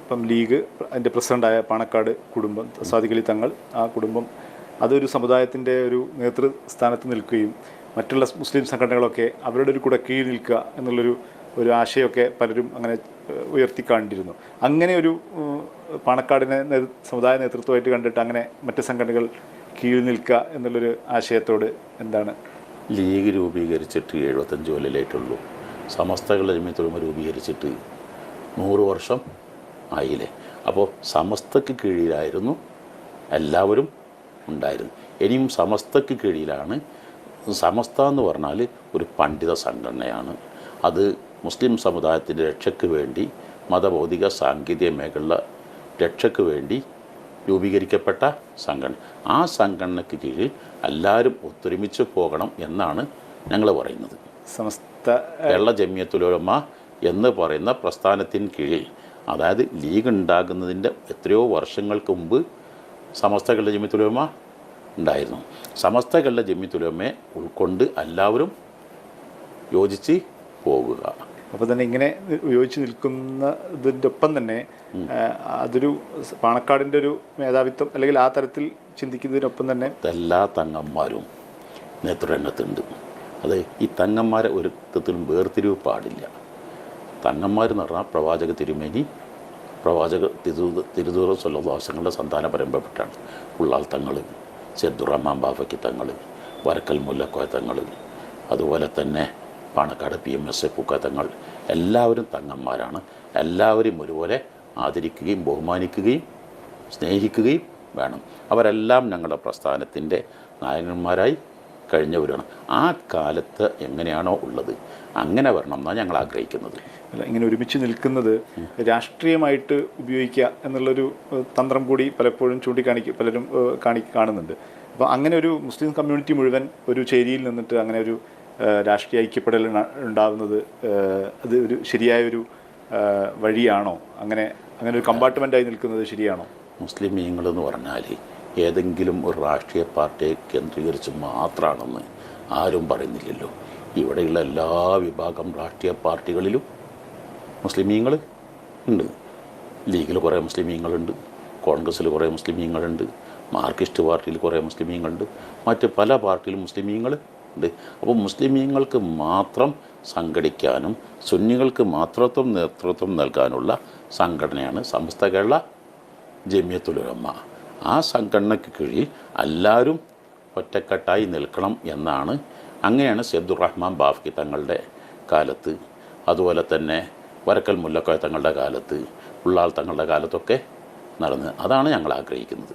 ഇപ്പം ലീഗ് അതിൻ്റെ പ്രസിഡൻ്റായ പാണക്കാട് കുടുംബം സാദിഖലി തങ്ങൾ, ആ കുടുംബം അതൊരു സമുദായത്തിൻ്റെ ഒരു നേതൃസ്ഥാനത്ത് നിൽക്കുകയും മറ്റുള്ള മുസ്ലിം സംഘടനകളൊക്കെ അവരുടെ ഒരു കുടക്കീഴിൽ നിൽക്കുക എന്നുള്ളൊരു ആശയമൊക്കെ പലരും അങ്ങനെ ഉയർത്തിക്കാണ്ടിരുന്നു. അങ്ങനെ ഒരു പാണക്കാടിനെ സമുദായ നേതൃത്വമായിട്ട് കണ്ടിട്ട് അങ്ങനെ മറ്റ് സംഘടനകൾ കീഴിൽ നിൽക്കുക എന്നുള്ളൊരു ആശയത്തോട് എന്താണ്? ലീഗ് രൂപീകരിച്ചിട്ട് 75 കൊല്ലമായിട്ടുള്ളൂ. സമസ്തകളുടെ ജമിയത്തുലമ രൂപീകരിച്ചിട്ട് 100 വർഷം ആയില്ലേ. അപ്പോൾ സമസ്തക്ക് കീഴിലായിരുന്നു എല്ലാവരും ഉണ്ടായിരുന്നു. ഇനിയും സമസ്തക്ക് കീഴിലാണ്. സമസ്ത എന്ന് പറഞ്ഞാൽ ഒരു പണ്ഡിത സംഘടനയാണ്. അത് മുസ്ലിം സമുദായത്തിൻ്റെ രക്ഷയ്ക്ക് വേണ്ടി, മതഭൗതിക സാങ്കേതിക മേഖല രക്ഷയ്ക്ക് വേണ്ടി രൂപീകരിക്കപ്പെട്ട സംഘടന. ആ സംഘടനയ്ക്ക് കീഴിൽ എല്ലാവരും ഒത്തൊരുമിച്ച് പോകണം എന്നാണ് ഞങ്ങൾ പറയുന്നത്. സമസ്ത കേരള ജമിയത്തുലമ എന്ന് പറയുന്ന പ്രസ്ഥാനത്തിന് കീഴിൽ, അതായത് ലീഗ് ഉണ്ടാകുന്നതിൻ്റെ എത്രയോ വർഷങ്ങൾക്ക് മുമ്പ് സമസ്ത കേരള ജമിയത്തുലമ ഉണ്ടായിരുന്നു. സമസ്ത കേരള ജമിയത്തുലമയെ ഉൾക്കൊണ്ട് എല്ലാവരും യോജിച്ച് പോകുക. അപ്പോൾ തന്നെ ഇങ്ങനെ യോജിച്ച് നിൽക്കുന്നതിൻ്റെ ഒപ്പം തന്നെ അതൊരു പാണക്കാടിൻ്റെ ഒരു മേധാവിത്വം അല്ലെങ്കിൽ ആ തരത്തിൽ ചിന്തിക്കുന്നതിനൊപ്പം തന്നെ എല്ലാ തങ്ങന്മാരും നേതൃരംഗത്തുണ്ട്. അത് ഈ തങ്ങന്മാരെ ഒരു തരത്തിലും വേർതിരിവ് പാടില്ല. തങ്ങന്മാരെന്ന് പറഞ്ഞാൽ പ്രവാചക തിരുമേനി, പ്രവാചക തിരുദൂർ സ്വല്ലല്ലാഹുങ്ങളുടെ സന്താന പരമ്പരപ്പെട്ടാണ്. ഉള്ളാൾ തങ്ങൾ, സയ്യിദുറഹ്മാൻ ബാഫക്കി തങ്ങൾ, വരക്കൽ മുല്ലക്കോയ തങ്ങൾ, അതുപോലെ തന്നെ പാണക്കാട് PMS പൂക്ക തങ്ങൾ, എല്ലാവരും തങ്ങന്മാരാണ്. എല്ലാവരും ഒരുപോലെ ആദരിക്കുകയും ബഹുമാനിക്കുകയും സ്നേഹിക്കുകയും വേണം. അവരെല്ലാം ഞങ്ങളുടെ പ്രസ്ഥാനത്തിൻ്റെ നായകന്മാരായി കഴിഞ്ഞവരാണ്. ആ കാലത്ത് എങ്ങനെയാണോ ഉള്ളത് അങ്ങനെ വരണം എന്നാണ് ഞങ്ങൾ ആഗ്രഹിക്കുന്നത്. അല്ല, ഇങ്ങനെ ഒരുമിച്ച് നിൽക്കുന്നത് രാഷ്ട്രീയമായിട്ട് ഉപയോഗിക്കുക എന്നുള്ളൊരു തന്ത്രം കൂടി പലപ്പോഴും പലരും കാണുന്നുണ്ട്. അപ്പോൾ അങ്ങനെ ഒരു മുസ്ലിം കമ്മ്യൂണിറ്റി മുഴുവൻ ഒരു ചേരിയിൽ നിന്നിട്ട് അങ്ങനെ ഒരു രാഷ്ട്രീയ ഐക്യപ്പെടൽ ഉണ്ടാകുന്നത് അത് ഒരു ശരിയായൊരു വഴിയാണോ? അങ്ങനെ ഒരു കമ്പാർട്ട്മെൻറ്റായി നിൽക്കുന്നത് ശരിയാണോ? മുസ്ലിമീങ്ങളെന്ന് പറഞ്ഞാൽ ഏതെങ്കിലും ഒരു രാഷ്ട്രീയ പാർട്ടിയെ കേന്ദ്രീകരിച്ച് മാത്രമാണെന്ന് ആരും പറയുന്നില്ലല്ലോ. ഇവിടെയുള്ള എല്ലാ വിഭാഗം രാഷ്ട്രീയ പാർട്ടികളിലും മുസ്ലിമീങ്ങൾ ഉണ്ട്. ലീഗിൽ കുറേ മുസ്ലിമീങ്ങളുണ്ട്, കോൺഗ്രസ്സിൽ കുറേ മുസ്ലിമീങ്ങളുണ്ട്, മാർക്സിസ്റ്റ് പാർട്ടിയിൽ കുറേ മുസ്ലിമീങ്ങളുണ്ട്, മറ്റ് പല പാർട്ടിയിലും മുസ്ലിമീങ്ങൾ ഉണ്ട്. അപ്പോൾ മുസ്ലിമീങ്ങൾക്ക് മാത്രം സംഘടിക്കാനും സുന്നികൾക്ക് മാത്രം നേതൃത്വം നൽകാനുള്ള സംഘടനയാണ് സമസ്ത കേരള ജമിയത്തുലമ. ആ സംഘടനയ്ക്ക് കീഴിൽ എല്ലാവരും ഒറ്റക്കെട്ടായി നിൽക്കണം എന്നാണ്. അങ്ങനെയാണ് സയ്യിദുറഹ്മാൻ ബാഫക്കി തങ്ങളുടെ കാലത്ത്, അതുപോലെ തന്നെ വരക്കൽ മുല്ലക്കോയ തങ്ങളുടെ കാലത്ത്, ഉള്ളാൾ തങ്ങളുടെ കാലത്തൊക്കെ നടന്നത്. അതാണ് ഞങ്ങൾ ആഗ്രഹിക്കുന്നത്.